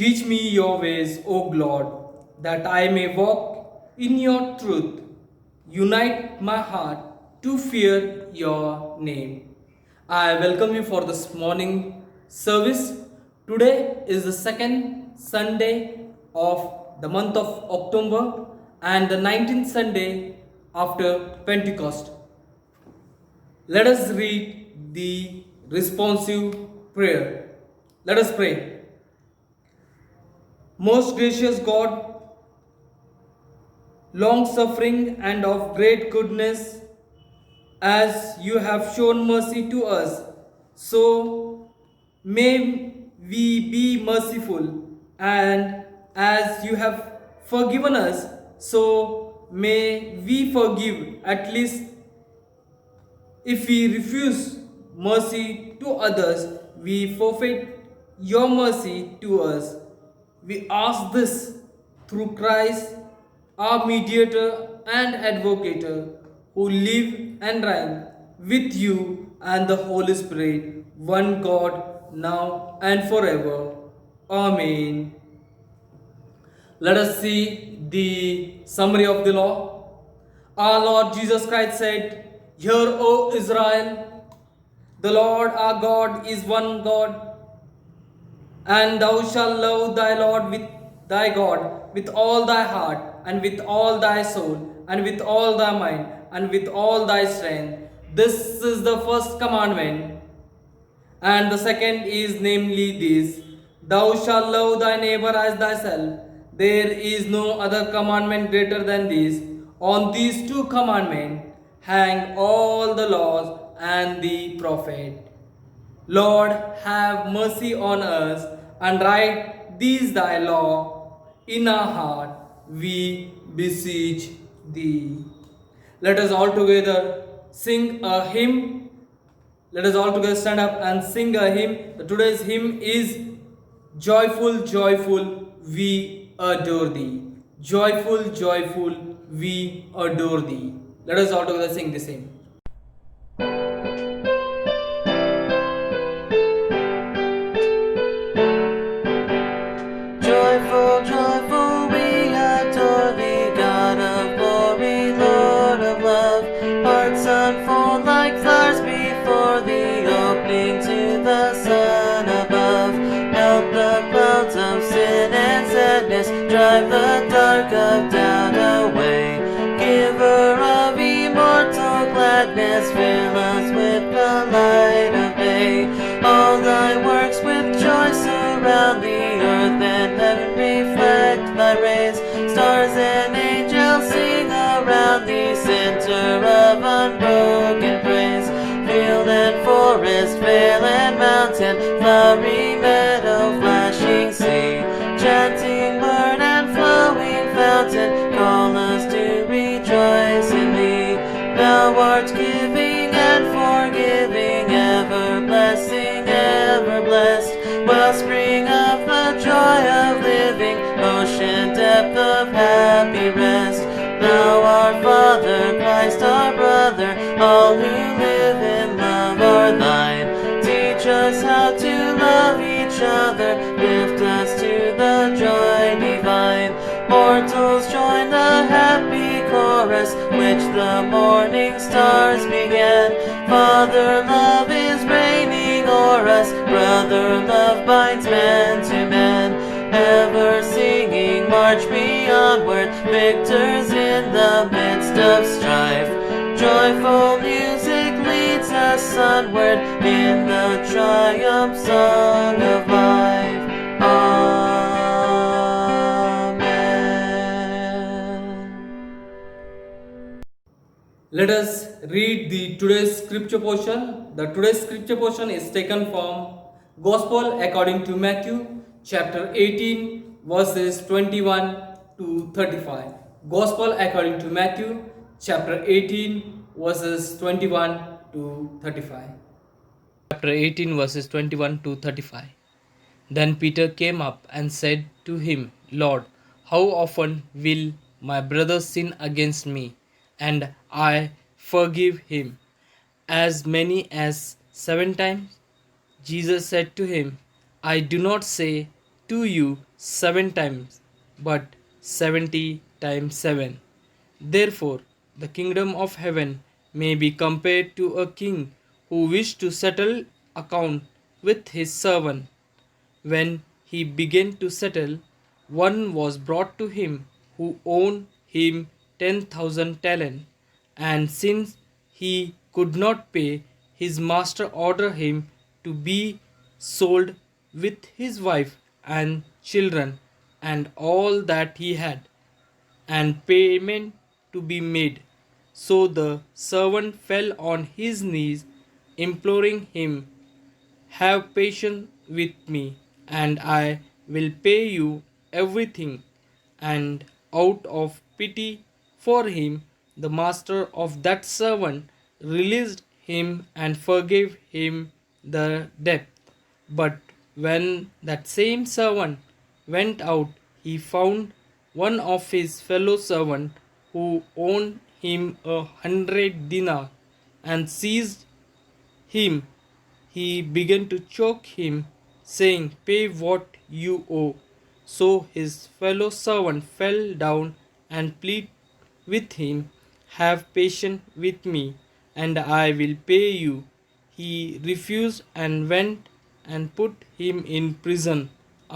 Teach me your ways, O Lord, that I may walk in your truth. Unite my heart to fear your name. I welcome you for this morning service. Today is the second Sunday of the month of October and the 19th Sunday after Pentecost. Let us read the responsive prayer. Let us pray. Most gracious God, long suffering and of great goodness, as you have shown mercy to us, so may we be merciful, and as you have forgiven us, so may we forgive. At least if we refuse mercy to others, we forfeit your mercy to us. We ask this through Christ, our mediator and advocate, who live and reign with you and the Holy Spirit, one God, now and forever. Amen. Let us see the summary of the law. Our Lord Jesus Christ said, "Hear, O Israel, the Lord our God is one God, and thou shalt love thy Lord with thy God with all thy heart, and with all thy soul, and with all thy mind, and with all thy strength. This is the first commandment. And the second is namely this: Thou shalt love thy neighbor as thyself. There is no other commandment greater than this. On these two commandments hang all the laws and the prophet. Lord, have mercy on us and write these thy law in our heart, we beseech thee. Let us all together sing a hymn. Let us all together stand up and sing a hymn. Today's hymn is Joyful, Joyful, we adore thee. Joyful, joyful, we adore thee. Let us all together sing this hymn. Joyful, joyful, we adore thee, God of glory, Lord of love. Hearts unfold like flowers before thee, opening to the sun above. Melt the clouds of sin and sadness, drive the dark of doubt away. Giver of immortal gladness, fill us with the light of day. All thy works with joy surround the earth, and heaven reflect thy rays. Stars and angels sing around thee, center of unbroken praise. Field and forest, vale and mountain, flowery meadow, flashing sea, chanting bird and flowing fountain, call us to rejoice in thee. Thou art giving and forgiving, ever blessing, ever blessed, wellspring of the joy of living, ocean depth of happy rest. Thou art Father, Christ our brother, all who live in love are thine. Teach us how to love each other, lift us to the joy divine. Mortals join the happy chorus, which the morning stars began. Father love is reigning o'er us, brother love binds man to man. Ever singing, march we onward, victors in the midst of strife. Joyful music leads us onward in the triumph song of life. Amen. Let us read the today's scripture portion. The today's scripture portion is taken from Gospel according to Matthew chapter 18 verses 21 to 35. Gospel according to Matthew chapter 18 verses 21 to 35. Chapter 18 verses 21 to 35. Then Peter came up and said to him, Lord, how often will my brother sin against me, and I forgive him? As many as 7 times? Jesus said to him, I do not say to you 7 times, but 70 times 7. Therefore, the kingdom of heaven may be compared to a king who wished to settle account with his servant. When he began to settle, one was brought to him who owed him 10,000 talents, and since he could not pay, his master ordered him to be sold with his wife and children and all that he had, and payment to be made. So the servant fell on his knees, imploring him, "Have patience with me, and I will pay you everything." And out of pity for him, the master of that servant released him and forgave him the debt. But when that same servant went out, he found one of his fellow servants who owed him 100 dinars, and seized him. He began to choke him, saying, "Pay what you owe." So his fellow servant fell down and pleaded with him, "Have patience with me, and I will pay you." He refused and went and put him in prison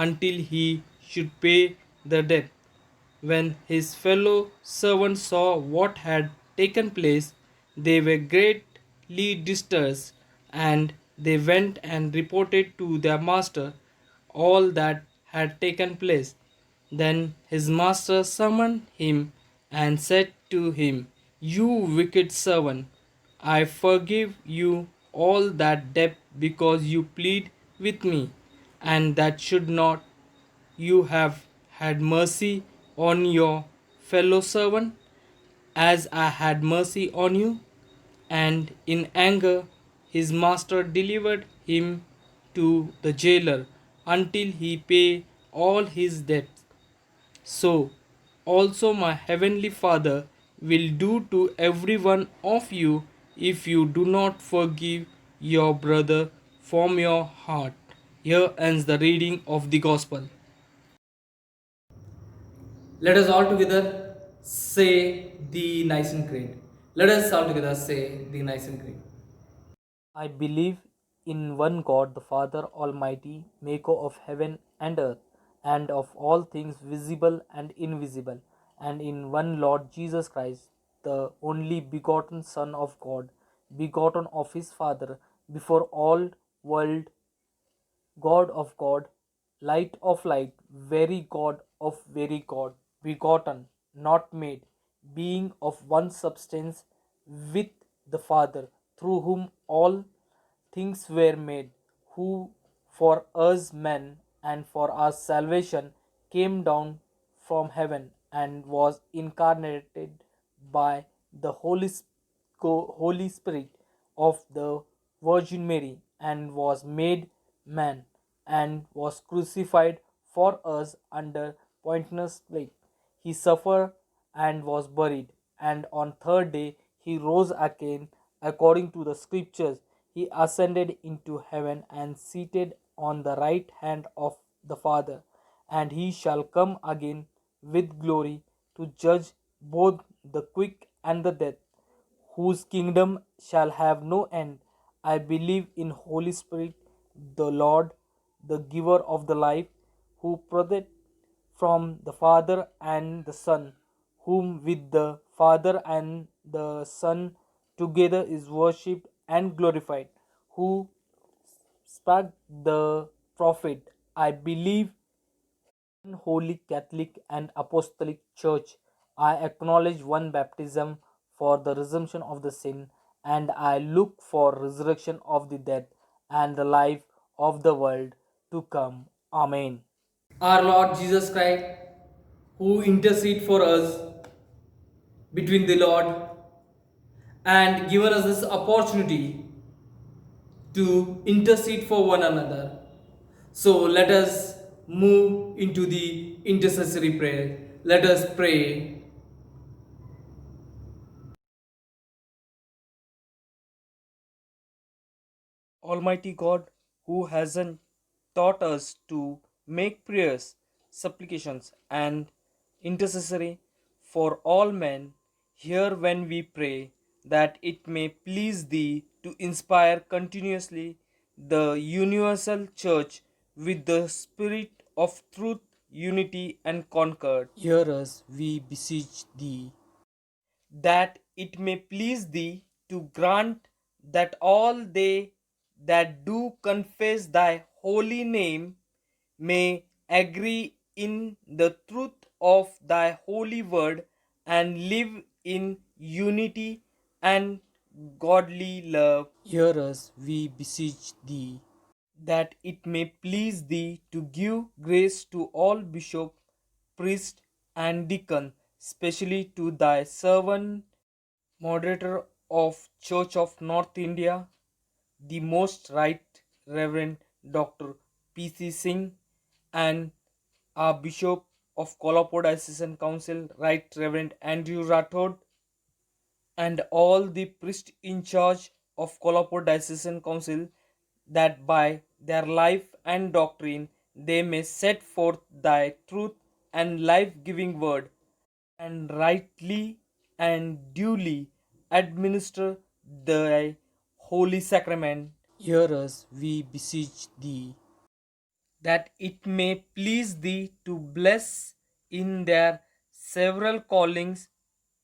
until he should pay the debt. When his fellow servants saw what had taken place, they were greatly distressed, and they went and reported to their master all that had taken place. Then his master summoned him and said to him, "You wicked servant, I forgive you all that debt because you plead with me, and that should not you have had mercy on your fellow servant as I had mercy on you?" And in anger, his master delivered him to the jailer until he pay all his debts. So also my heavenly Father will do to every one of you if you do not forgive your brother from your heart. Here ends the reading of the Gospel. Let us all together say the Nicene Creed. Let us all together say the Nicene Creed. I believe in one God, the Father Almighty, maker of heaven and earth, and of all things visible and invisible, and in one Lord Jesus Christ, the only begotten Son of God, begotten of his Father, before all world, God of God, light of light, very God of very God, begotten, not made, being of one substance with the Father, through whom all things were made, who for us men and for our salvation came down from heaven and was incarnated by the Holy Spirit of the Virgin Mary, and was made man, and was crucified for us under Pontius Pilate. He suffered and was buried, and on third day he rose again according to the scriptures. He ascended into heaven and seated on the right hand of the Father, and he shall come again with glory to judge both the quick and the dead, whose kingdom shall have no end. I believe in Holy Spirit, the Lord, the giver of the life, who proceeded from the Father and the Son, whom with the Father and the Son together is worshipped and glorified, who spake the prophet. I believe in Holy Catholic and Apostolic Church. I acknowledge one baptism for the resumption of the sin, and I look for resurrection of the dead and the life of the world to come. Amen. Our Lord Jesus Christ, who intercede for us between the Lord and given us this opportunity to intercede for one another. So let us move into the intercessory prayer. Let us pray. Almighty God, who hasn't taught us to make prayers, supplications, and intercessory for all men, hear when we pray, that it may please thee to inspire continuously the universal church with the spirit of truth, unity, and concord. Hear us, we beseech thee. That it may please thee to grant that all they that do confess thy holy name may agree in the truth of thy holy word and live in unity and godly love. Hear us, we beseech thee. That it may please thee to give grace to all bishop, priest, and deacon, especially to thy servant, moderator of Church of North India, the Most Right Reverend Dr. P.C. Singh, and our Bishop of Kolhapur Diocesan Council, Right Reverend Andrew Rathod, and all the priests in charge of Kolhapur Diocesan Council, that by their life and doctrine they may set forth thy truth and life giving word, and rightly and duly administer thy holy sacrament. Hear us, we beseech thee. That it may please thee to bless in their several callings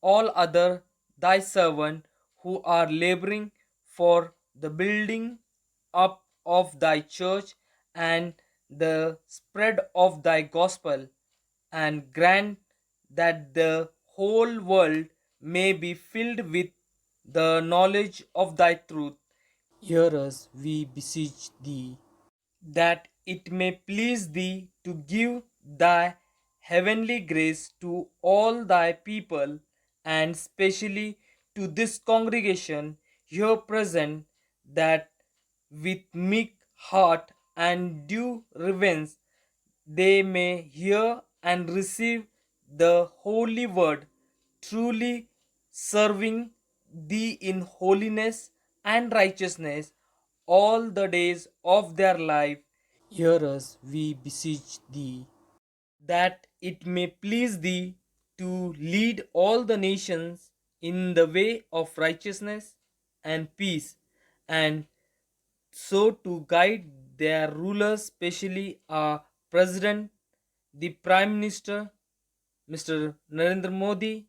all other thy servant who are laboring for the building up of thy church and the spread of thy gospel, and grant that the whole world may be filled with the knowledge of thy truth. Hear us, we beseech thee. That it may please thee to give thy heavenly grace to all thy people, and specially to this congregation here present, that with meek heart and due reverence they may hear and receive the holy word, truly serving thee in holiness and righteousness all the days of their life. Hear us, we beseech thee. That it may please thee to lead all the nations in the way of righteousness and peace, and so to guide their rulers, especially our president, the prime minister, Mr. Narendra Modi,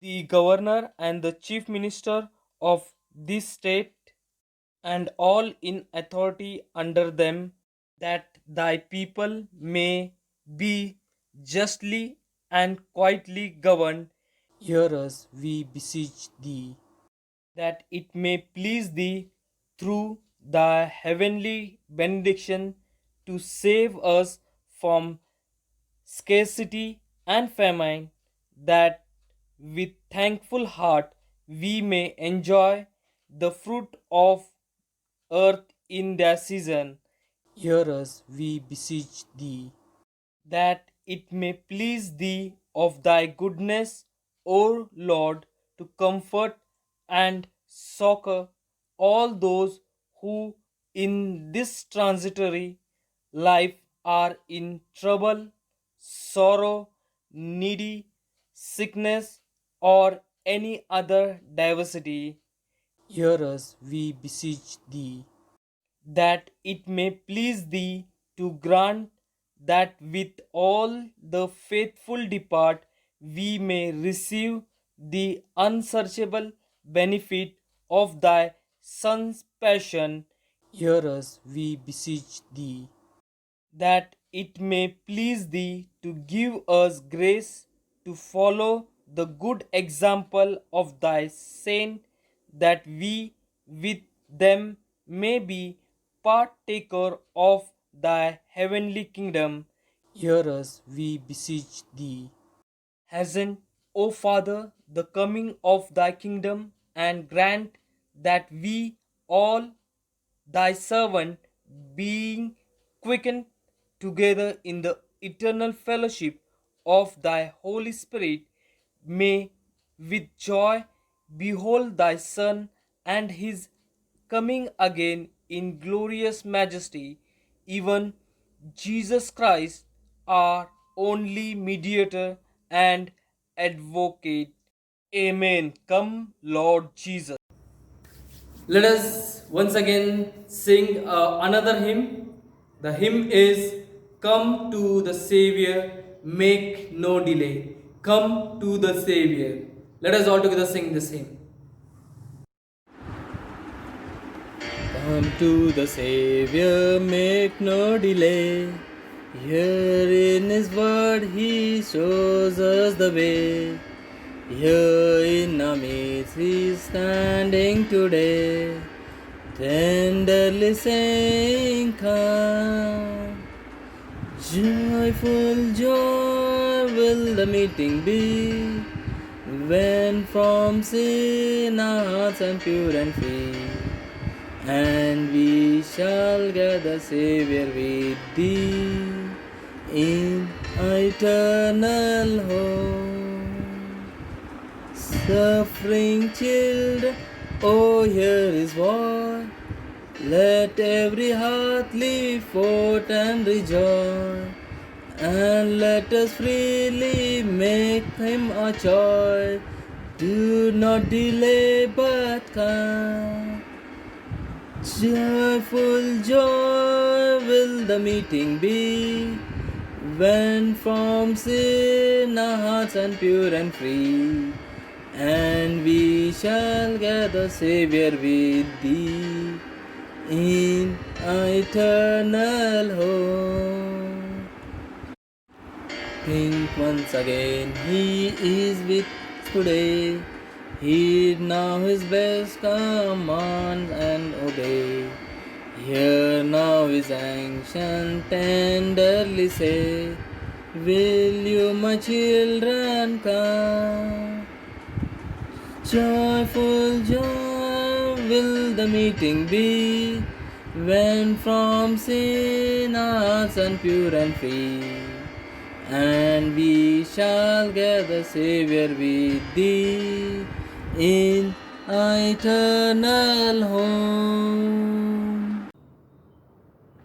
the governor and the chief minister of this state, and all in authority under them, that thy people may be justly and quietly governed. Hear us, we beseech thee. That it may please thee through thy heavenly benediction to save us from scarcity and famine, that with thankful heart we may enjoy the fruit of earth in their season. Hear us, we beseech thee. That it may please thee of thy goodness, O Lord, to comfort and succor all those who in this transitory life are in trouble, sorrow, needy, sickness, or any other diversity. Hear us, we beseech thee. That it may please thee to grant that with all the faithful depart we may receive the unsearchable benefit of thy Son's passion. Hear us, we beseech thee. That it may please thee to give us grace to follow the good example of thy saint, that we with them may be partaker of thy heavenly kingdom. Hear us, we beseech thee. Hasten, O Father, the coming of thy kingdom, and grant that we all thy servant, being quickened together in the eternal fellowship of thy Holy Spirit, may with joy behold thy Son and his coming again in glorious majesty, even Jesus Christ, our only mediator and advocate. Amen. Come, Lord Jesus. Let us once again sing another hymn. The hymn is Come to the Savior, make no delay. Come to the Savior. Let us all together sing this hymn. Come to the Savior, make no delay. Here in His word He shows us the way. Here in our midst He's standing today, tenderly saying, Come. Joyful joy will the meeting be, when from sin our hearts are pure and free. And we shall gather Savior with thee in eternal home. Suffering children, oh here is what. Let every heart live forth and rejoice, and let us freely make Him our choice. Do not delay but come. Joyful joy will the meeting be, when from sin our hearts are pure and free. And we shall gather Savior with thee in eternal home. Think once again He is with us today. Heed now His best commands and obey. Hear now His ancient tenderly say, Will you, my children, come? Joyful joy will the meeting be, when from sin our hearts are pure and free. And we shall gather Savior with thee in eternal home.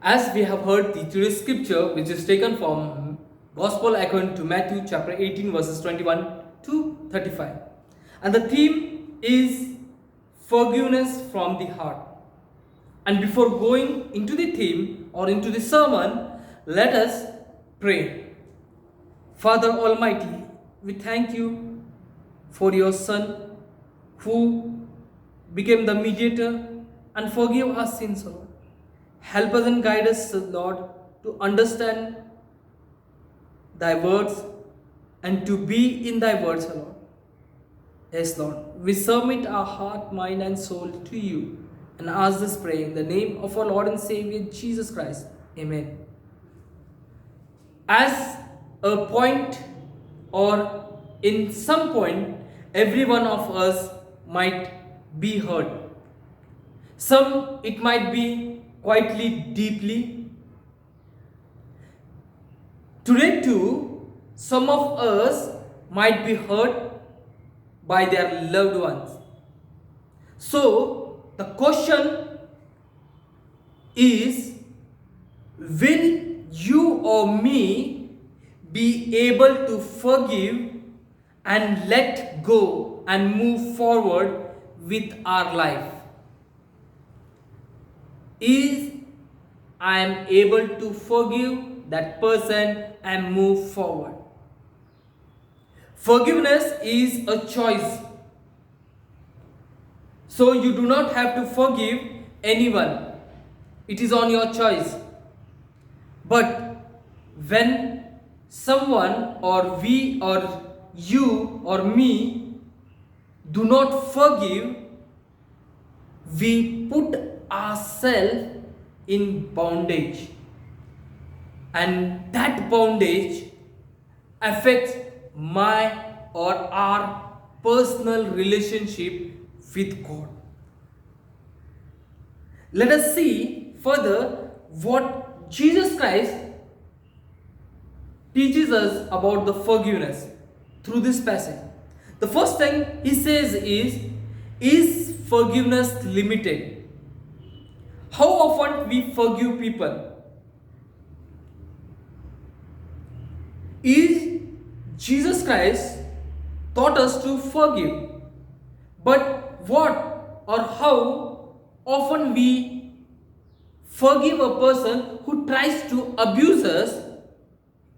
As we have heard the today's scripture, which is taken from Gospel according to Matthew chapter 18 verses 21 to 35. And the theme is forgiveness from the heart. And before going into the theme or into the sermon, let us pray. Father Almighty, we thank you for your Son who became the mediator and forgive our sins, Lord. Help us and guide us, Lord, to understand thy words and to be in thy words, Lord. Yes, Lord. We submit our heart, mind, and soul to you and ask this prayer in the name of our Lord and Savior Jesus Christ. Amen. As a point or in some point, every one of us might be hurt. Some it might be quietly, deeply. Today too, some of us might be hurt by their loved ones. So the question is, will you or me be able to forgive and let go and move forward with our life? Is I am able to forgive that person and move forward? Forgiveness is a choice. So you do not have to forgive anyone. It is on your choice. But when someone or we or you or me do not forgive, we put ourselves in bondage. And that bondage affects my or our personal relationship with God. Let us see further what Jesus Christ teaches us about the forgiveness through this passage. The first thing he says is forgiveness limited? How often we forgive people? is Jesus Christ taught us to forgive. But what or how often we forgive a person who tries to abuse us,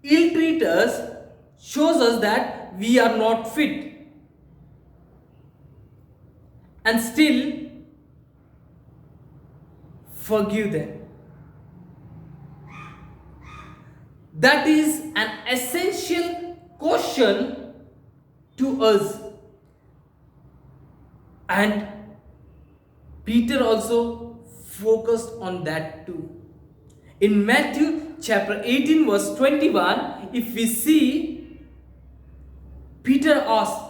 ill treat us, shows us that we are not fit. And still forgive them. That is an essential question to us. And Peter also focused on that too. In Matthew chapter 18, verse 21, if we see, Peter asked,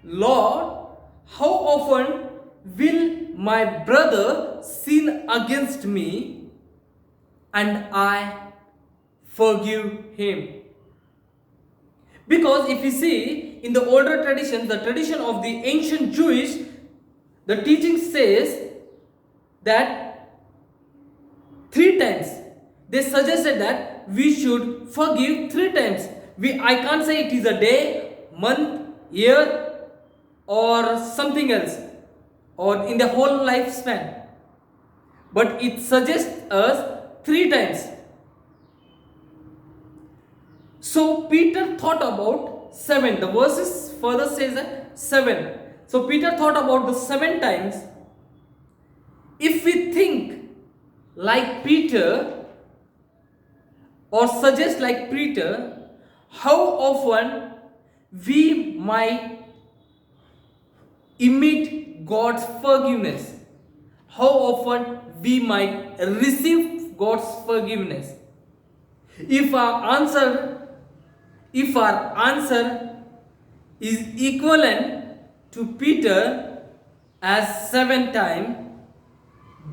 Lord, how often will my brother sin against me and I forgive him? Because if you see in the older tradition, the tradition of the ancient Jewish, the teaching says that 3 times. They suggested that we should forgive 3 times. I can't say it is a day, month, year, or something else, or in the whole lifespan. But it suggests us 3 times. So Peter thought about 7. The verses further says that 7. So Peter thought about the 7 times. If we think like Peter or suggest like Peter, how often we might emit God's forgiveness? How often we might receive God's forgiveness? If our answer is equivalent to Peter as 7 times,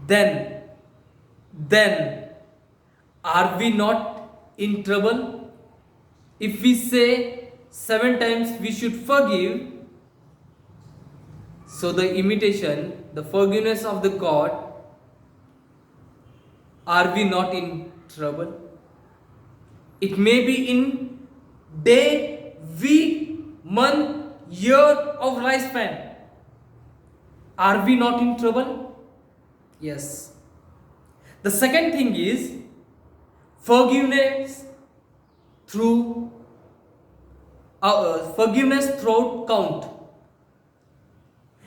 then are we not in trouble? If we say 7 times we should forgive, so the imitation, the forgiveness of the God, are we not in trouble? It may be in day, week, month, year of lifespan. Are we not in trouble? Yes. The second thing is forgiveness through forgiveness throughout count.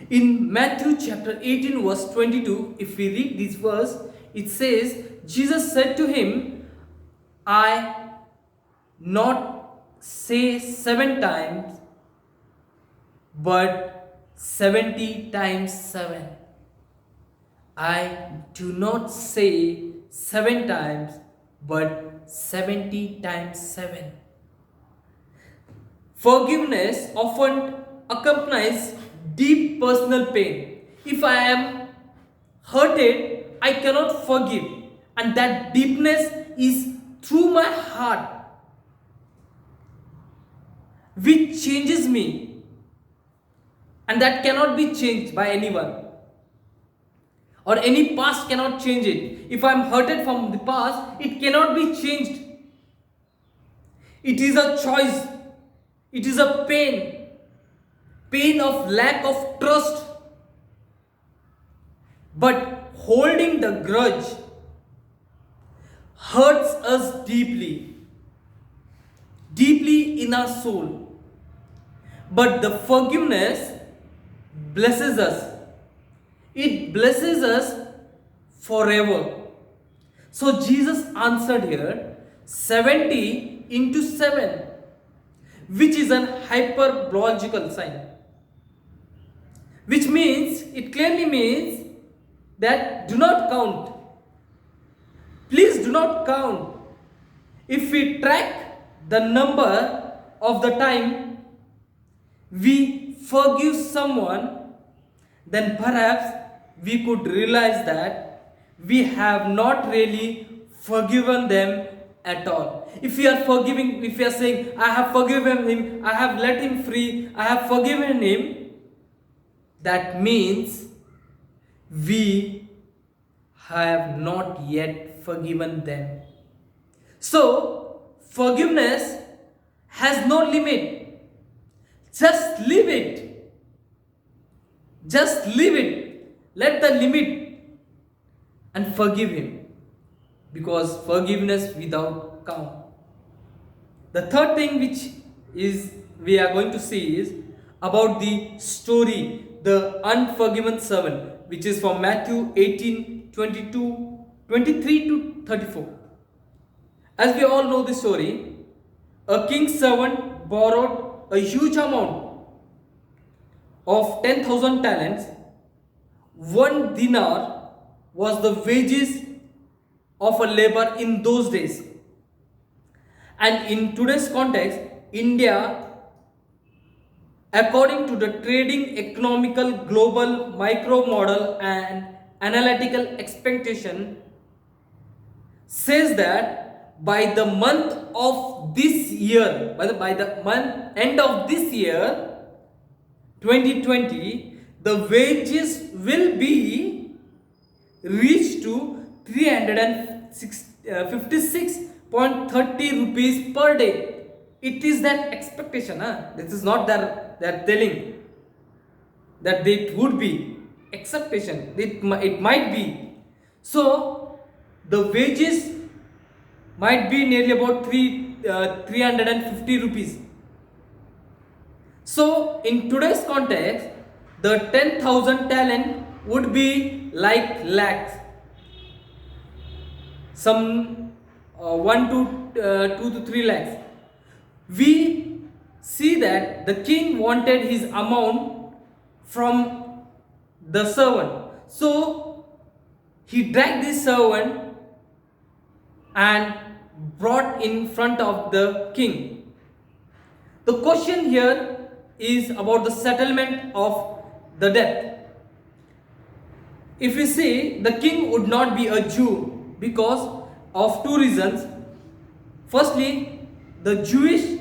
In Matthew chapter 18 verse 22, if we read this verse, it says, Jesus said to him, I not say 7 times, but 70 times 7. I do not say 7 times, but 70 times 7. Forgiveness often accompanies deep personal pain. If I am hurted, I cannot forgive, and that deepness is through my heart, which changes me, and that cannot be changed by anyone, or any past cannot change it. If I am hurted from the past, it cannot be changed. It is a choice. It is a pain of lack of trust. But holding the grudge hurts us deeply in our soul. But the forgiveness blesses us. It blesses us forever. So Jesus answered here 70 into 7, which is an hyperbological sign. Which means, it clearly means that do not count. Please do not count. If we track the number of the time we forgive someone, then perhaps we could realize that we have not really forgiven them at all. If we are forgiving, if we are saying, I have forgiven him, I have let him free, I have forgiven him, that means we have not yet forgiven them. So, forgiveness has limit. Just leave it. Just leave it. Let the limit and forgive him. Because forgiveness without count. The third thing which is we are going to see is about the story, the unforgiven servant, which is from Matthew 18, 22, 23 to 34. As we all know the story, a king's servant borrowed a huge amount of 10,000 talents. 1 dinar was the wages of a labor in those days. And in today's context, India, according to the trading economical global micro model and analytical expectation, says that by the month of this year, by the month end of this year, 2020, the wages will be reached to 356.30 rupees per day. It is that expectation. This is not that they are telling that it would be expectation. It might be. So the wages might be nearly about 350 rupees. So in today's context, the 10,000 talent would be like lakhs. Some 1 to 2 to 3 lakhs. We see that the king wanted his amount from the servant. So he dragged this servant and brought in front of the king. The question here is about the settlement of the debt. If we see, the king would not be a Jew because of two reasons. Firstly, the Jewish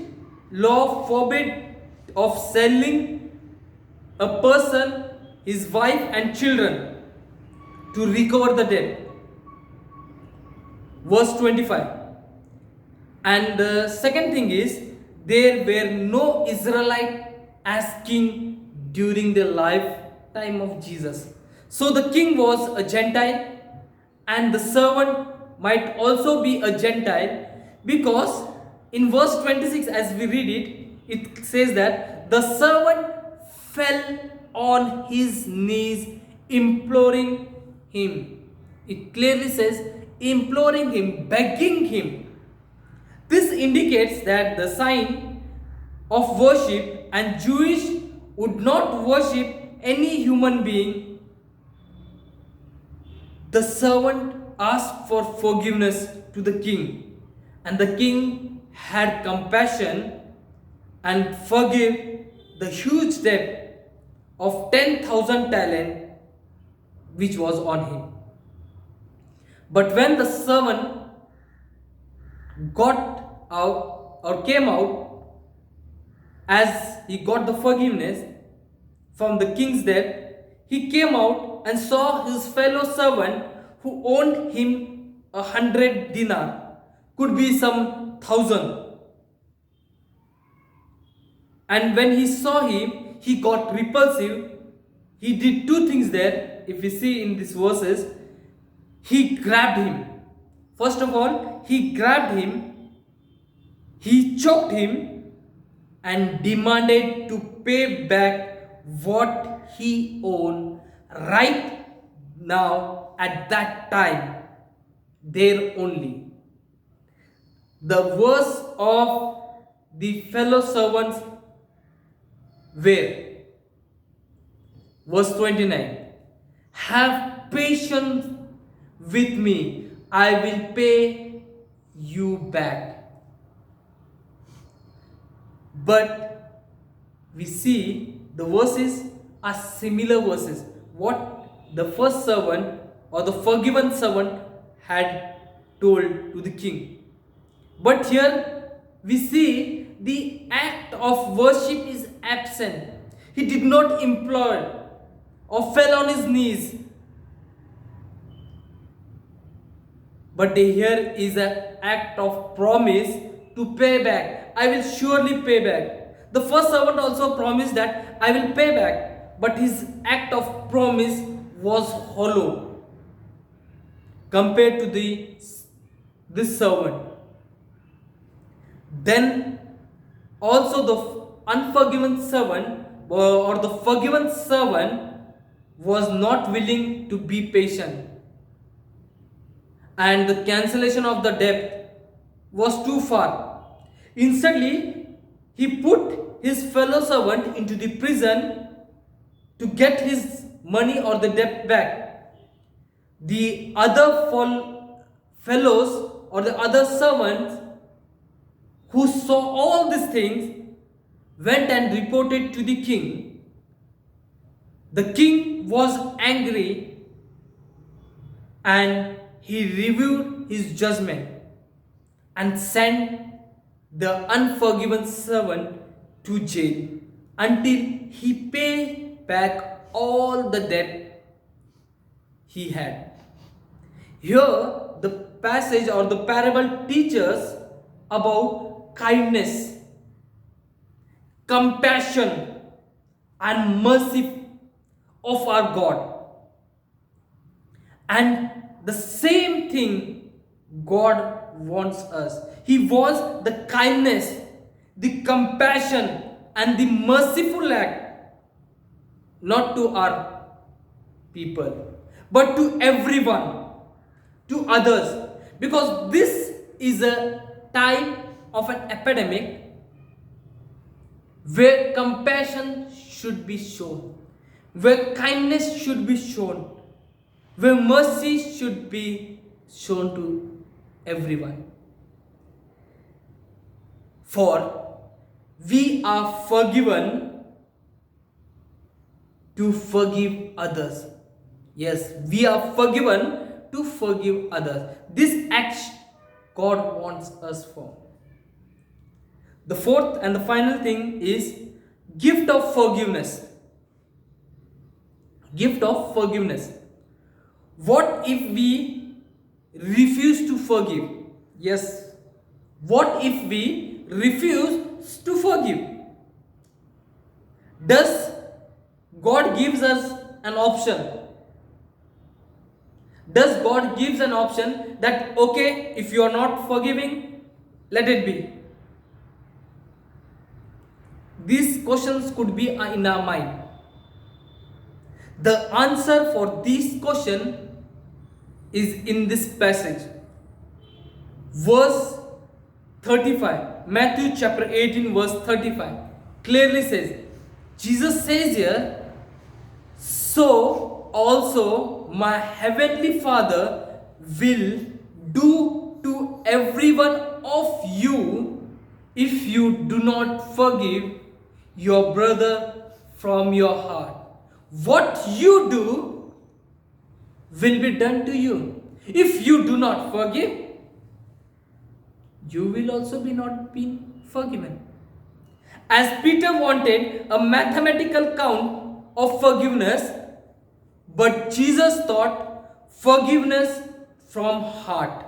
law forbade of selling a person, his wife and children to recover the debt. Verse 25. And the second thing is, there were no Israelite as king during the lifetime of Jesus. So the king was a Gentile and the servant might also be a Gentile, because in verse 26 as we read it, it says that the servant fell on his knees imploring him. It clearly says imploring him, begging him. This indicates that the sign of worship, and Jewish would not worship any human being. The servant asked for forgiveness to the king, and the king had compassion and forgave the huge debt of 10,000 talent which was on him. But when the servant got out or came out, as he got the forgiveness from the king's debt, he came out and saw his fellow servant who owed him 100 dinar, could be some 1,000. And when he saw him, he got repulsive. He did two things there. If we see in these verses, he grabbed him. First of all, he grabbed him, he choked him, and demanded to pay back what he owed right now at that time, there only. The words of the fellow servants were, verse 29, have patience with me, I will pay you back. But we see the verses are similar verses. What the first servant or the forgiven servant had told to the king. But here we see the act of worship is absent. He did not implore or fell on his knees. But here is an act of promise to pay back. I will surely pay back. The first servant also promised that I will pay back, but his act of promise was hollow compared to this servant. Then also the unforgiven servant or the forgiven servant was not willing to be patient, and the cancellation of the debt was too far. Instantly, he put his fellow servant into the prison to get his money or the debt back. The other fellows or the other servants who saw all these things went and reported to the king. The king was angry and he reviewed his judgment and sent the unforgiven servant to jail until he paid back all the debt he had. Here, the passage or the parable teaches about kindness, compassion, and mercy of our God. And the same thing God wants us. He wants the kindness, the compassion, and the merciful act, not to our people, but to everyone, to others. Because this is a time of an epidemic where compassion should be shown, where kindness should be shown, where mercy should be shown to everyone. For we are forgiven to forgive others. Yes, we are forgiven to forgive others. This act God wants us for. The fourth and the final thing is gift of forgiveness. Gift of forgiveness. What if we refuse to forgive? Yes. What if we refuse to forgive? Does God gives us an option? Does God gives an option that okay, if you are not forgiving, let it be? These questions could be in our mind. The answer for this question is in this passage. Verse 35, Matthew chapter 18 verse 35 clearly says, Jesus says here, so also my heavenly Father will do to every one of you if you do not forgive your brother from your heart. What you do will be done to you. If you do not forgive, you will also be not been forgiven. As Peter wanted a mathematical count of forgiveness, but Jesus taught forgiveness from heart,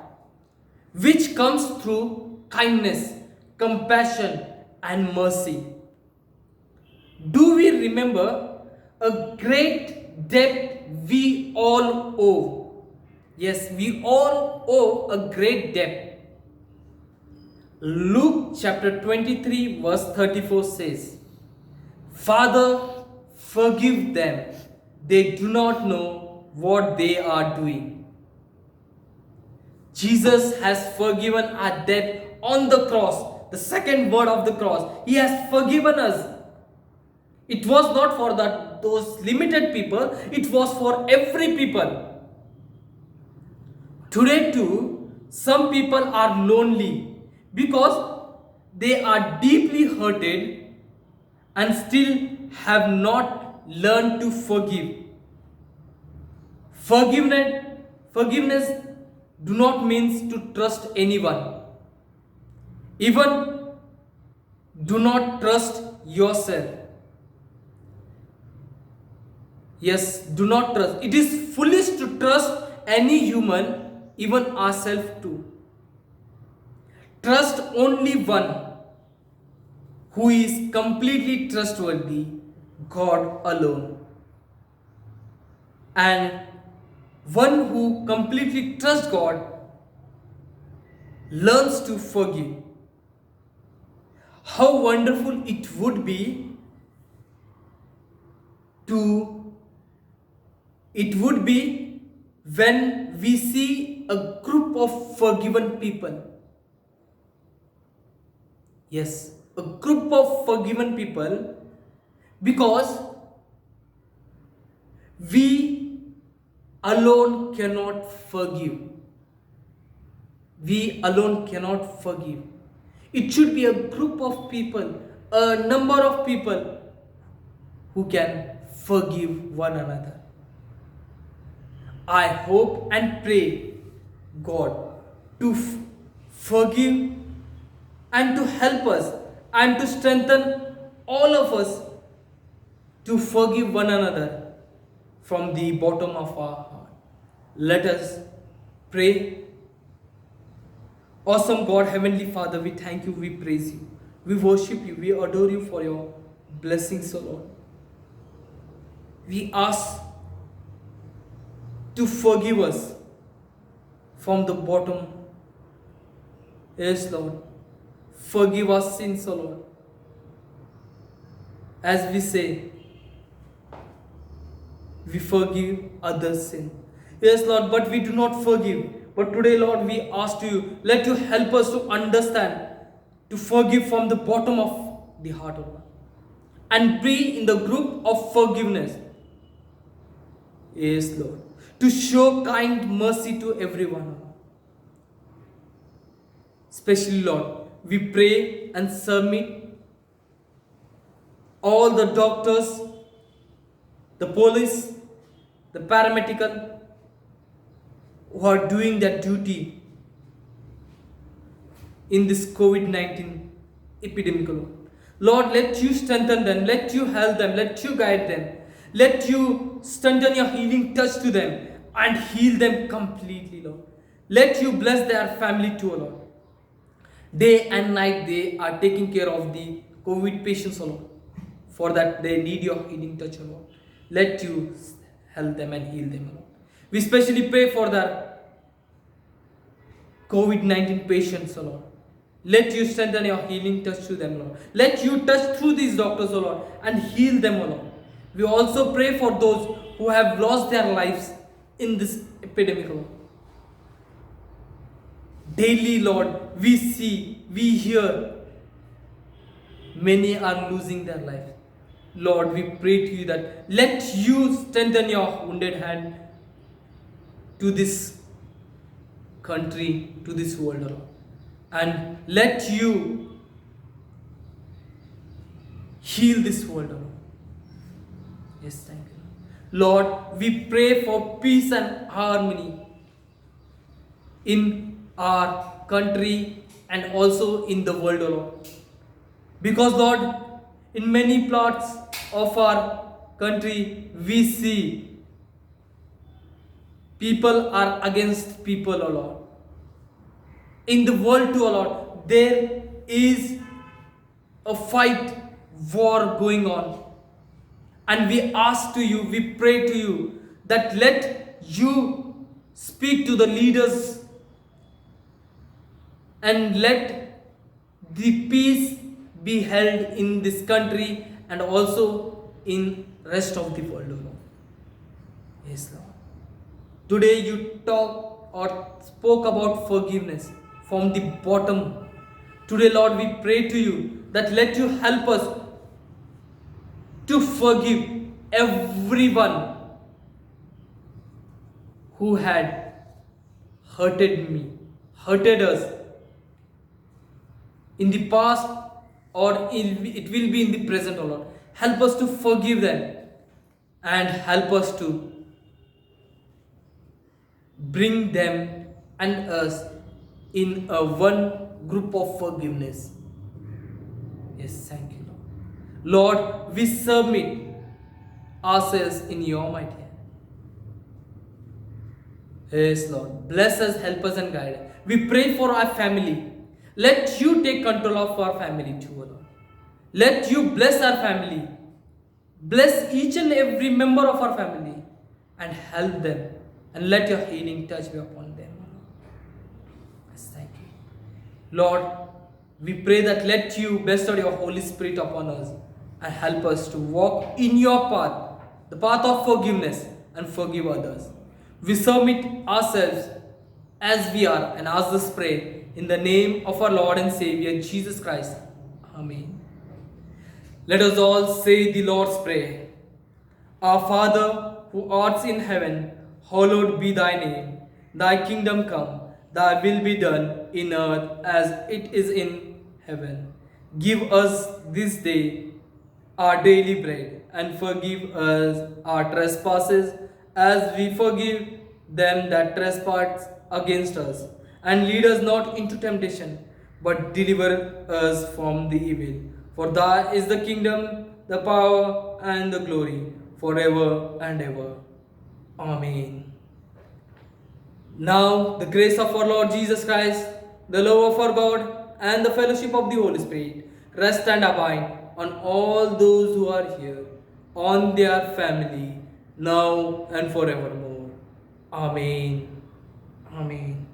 which comes through kindness, compassion, and mercy. Do we remember a great debt we all owe? Yes, we all owe a great debt. Luke chapter 23 verse 34 says, Father, forgive them. They do not know what they are doing. Jesus has forgiven our debt on the cross. The second word of the cross. He has forgiven us. It was not for those limited people. It was for every people. Today too, some people are lonely because they are deeply hurted and still have not learned to forgive. Forgiveness do not mean to trust anyone. Even do not trust yourself. Yes, do not trust. It is foolish to trust any human, even ourselves too. Trust only one, who is completely trustworthy, God alone. And one who completely trusts God learns to forgive. How wonderful it would be to it would be when we see a group of forgiven people. Yes, a group of forgiven people, because we alone cannot forgive. We alone cannot forgive. It should be a group of people, a number of people who can forgive one another. I hope and pray God to forgive and to help us and to strengthen all of us to forgive one another from the bottom of our heart. Let us pray. Awesome God, Heavenly Father, we thank you, we praise you, we worship you, we adore you for your blessings, O Lord. We ask to forgive us from the bottom. Yes, Lord. Forgive our sins, O Lord. As we say, we forgive others' sin. Yes, Lord, but we do not forgive. But today, Lord, we ask to you, let you help us to understand, to forgive from the bottom of the heart, O Lord, and be in the group of forgiveness. Yes, Lord, to show kind mercy to everyone. Especially, Lord, we pray and submit all the doctors, the police, the paramedical, who are doing their duty in this COVID-19 epidemic. Lord, let you strengthen them, let you help them, let you guide them, let you strengthen your healing touch to them and heal them completely, Lord. Let you bless their family too, Lord. Day and night they are taking care of the COVID patients, Lord. For that they need your healing touch, Lord. Let you help them and heal them, Lord. We especially pray for the COVID-19 patients, O Lord. Let you strengthen your healing touch to them, Lord. Let you touch through these doctors, O Lord, and heal them, O Lord. We also pray for those who have lost their lives in this epidemic, Lord. Daily, Lord, we see, we hear, many are losing their life. Lord, we pray to you that let you strengthen your wounded hand to this country, to this world, Lord. And let you heal this world, Lord. Yes, thank you. Lord, we pray for peace and harmony in our country and also in the world, Lord. Because, Lord, in many parts of our country, we see people are against people, O Lord. In the world too, O Lord, there is a fight, war going on. And we ask to you, we pray to you that let you speak to the leaders and let the peace be held in this country and also in rest of the world, Lord. Yes, Lord. Today you talk or spoke about forgiveness from the bottom. Today, Lord, we pray to you that let you help us to forgive everyone who had hurted me, hurted us in the past, or it will be in the present, O Lord. Help us to forgive them and help us to bring them and us in a one group of forgiveness. Yes, thank you, Lord. Lord, we submit ourselves in your mighty hand. Yes, Lord. Bless us, help us and guide us. We pray for our family. Let you take control of our family too, Lord. Let you bless our family. Bless each and every member of our family and help them. And let your healing touch be upon them. Yes, thank you. Lord, we pray that let you bestow your Holy Spirit upon us and help us to walk in your path, the path of forgiveness, and forgive others. We submit ourselves as we are and ask this prayer in the name of our Lord and Savior Jesus Christ. Amen. Let us all say the Lord's Prayer. Our Father, who art in heaven, hallowed be thy name. Thy kingdom come, thy will be done in earth as it is in heaven. Give us this day our daily bread, and forgive us our trespasses as we forgive them that trespass against us. And lead us not into temptation, but deliver us from the evil. For thy is the kingdom, the power, and the glory, forever and ever. Amen. Now, the grace of our Lord Jesus Christ, the love of our God, and the fellowship of the Holy Spirit rest and abide on all those who are here, on their family, now and forevermore. Amen. Amen.